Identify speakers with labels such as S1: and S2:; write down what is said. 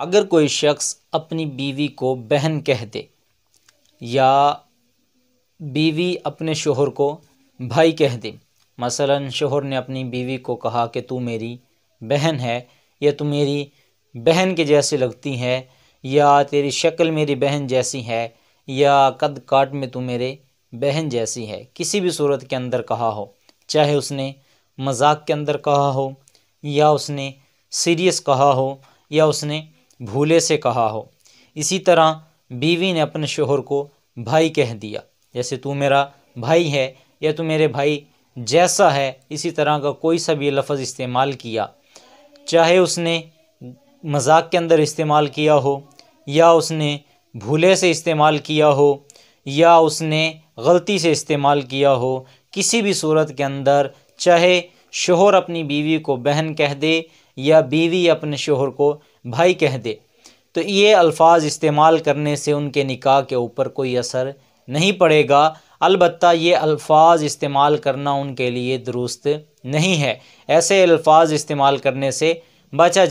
S1: अगर कोई शख्स अपनी बीवी को बहन कह दे या बीवी अपने शोहर को भाई कह दे, मसलन शोहर ने अपनी बीवी को कहा कि तू मेरी बहन है या तू मेरी बहन के जैसे लगती है या तेरी शक्ल मेरी बहन जैसी है या कद काट में तू मेरे बहन जैसी है, किसी भी सूरत के अंदर कहा हो, चाहे उसने मजाक के अंदर कहा हो या उसने सीरियस कहा हो या उसने भूले से कहा हो। इसी तरह बीवी ने अपने शोहर को भाई कह दिया, जैसे तू मेरा भाई है या तू मेरे भाई जैसा है, इसी तरह का कोई सा भी लफ्ज़ इस्तेमाल किया, चाहे उसने मजाक के अंदर इस्तेमाल किया हो या उसने भूले से इस्तेमाल किया हो या उसने गलती से इस्तेमाल किया हो, किसी भी सूरत के अंदर चाहे शोहर अपनी बीवी को बहन कह दे या बीवी अपने शोहर को भाई कह दे, तो ये अल्फाज इस्तेमाल करने से उनके निकाह के ऊपर कोई असर नहीं पड़ेगा। अलबत्ता ये अल्फाज इस्तेमाल करना उनके लिए दुरुस्त नहीं है। ऐसे अल्फाज इस्तेमाल करने से बचा